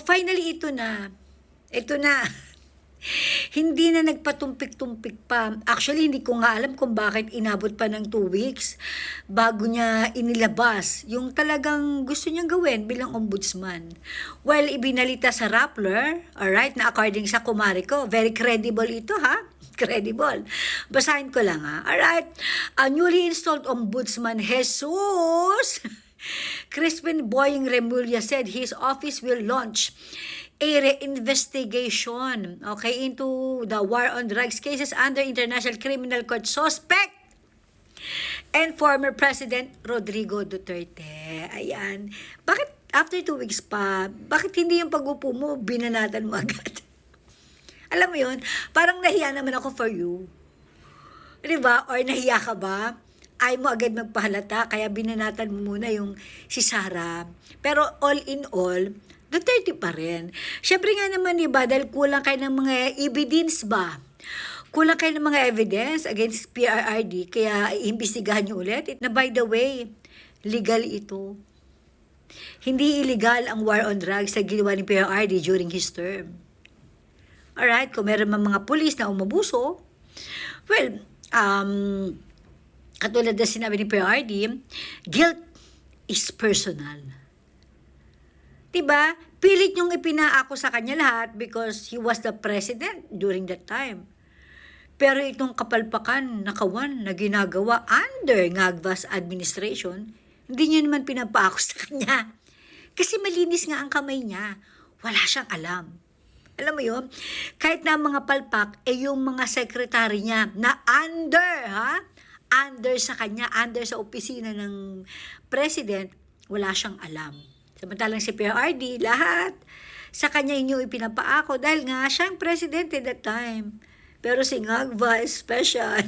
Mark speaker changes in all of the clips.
Speaker 1: finally, ito na. Ito na. Hindi na nagpatumpik-tumpik pa. Actually, hindi ko nga alam kung bakit inabot pa ng 2 weeks bago niya inilabas yung talagang gusto niyang gawin bilang ombudsman. Well, ibinalita sa Rappler, alright, na according sa kumari ko, very credible ito ha. Credible. Basahin ko lang ha. Alright, a newly installed ombudsman, Jesus Crispin Boying Remulla said his office will launch a reinvestigation, okay, into the war on drugs cases under International Criminal Court suspect and former President Rodrigo Duterte. Ayan. Bakit after 2 weeks pa, bakit hindi yung pag-upo mo, binanatan mo agad? Alam mo yun, parang nahiya naman ako for you. Diba? Or nahiya ka ba? Ay mo agad magpahalata, kaya binanatan mo muna yung si Sara. Pero all in all, Duterte pa rin. Siyempre nga naman, diba, dahil kulang kayo ng mga evidence ba? Kulang kayo ng mga evidence against PRRD, kaya iimbestigahan nyo ulit. Na by the way, legal ito. Hindi illegal ang war on drugs na ginawa ni PRRD during his term. Alright, kung meron mga pulis na umabuso, well, katulad na sinabi ni PRRD, guilt is personal. Diba? Pilit niyong ipinaako sa kanya lahat because he was the president during that time. Pero itong kapalpakan na kawan na ginagawa under Ngagvas administration, hindi niyo naman pinapaako sa kanya. Kasi malinis nga ang kamay niya. Wala siyang alam. Alam mo yun? Kahit na mga palpak, yung mga sekretary niya na under sa kanya, under sa opisina ng president, wala siyang alam. Samantalang si PRRD, lahat sa kanya inyo ipinapaako dahil nga siyang presidente that time. Pero si Ngagva is special.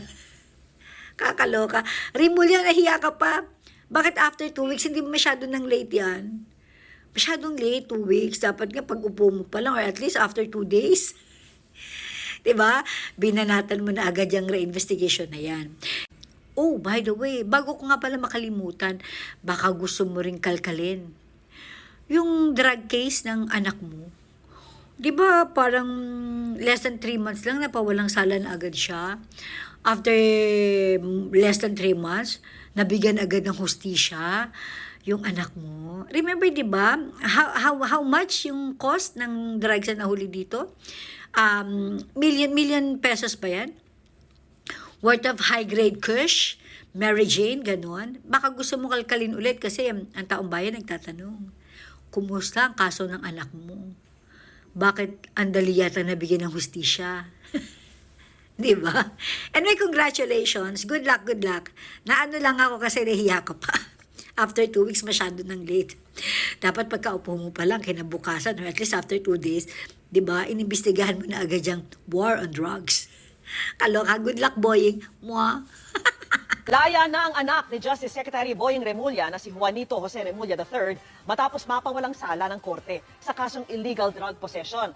Speaker 1: Kakaloka. Remulla, nahiya ka pa. Bakit after 2 weeks, hindi masyado nang late yan? Masyadong late, 2 weeks. Dapat nga pag-upo mo pa lang or at least after 2 days. Diba? Binanatan mo na agad yung reinvestigation na yan. Oh, by the way, bago ko nga pala makalimutan, baka gusto mo ring kalkalin yung drug case ng anak mo. Di ba parang less than 3 months lang napawalang sala na agad siya. After less than 3 months, nabigyan agad ng hustisya yung anak mo. Remember, di ba, how much yung cost ng drugs na nahuli dito? Million pesos ba yan? Worth of high-grade kush, Mary Jane, ganon. Baka gusto mo kalkalin ulit kasi ang taong bayan nagtatanong, kumusta ang kaso ng anak mo? Bakit andali yata nabigyan ng hustisya? Di ba? Anyway, congratulations. Good luck, good luck. Naano lang ako kasi nahiya ka pa. After 2 weeks, masyado nang late. Dapat pagkaupo mo pa lang, kinabukasan, or at least after 2 days, di ba, inimbestigahan mo na agad yung war on drugs. Kaloka, good luck, Boying. Mwah.
Speaker 2: Laya na ang anak ni Justice Secretary Boying Remulla na si Juanito Jose Remulla III matapos mapawalang sala ng korte sa kasong illegal drug possession.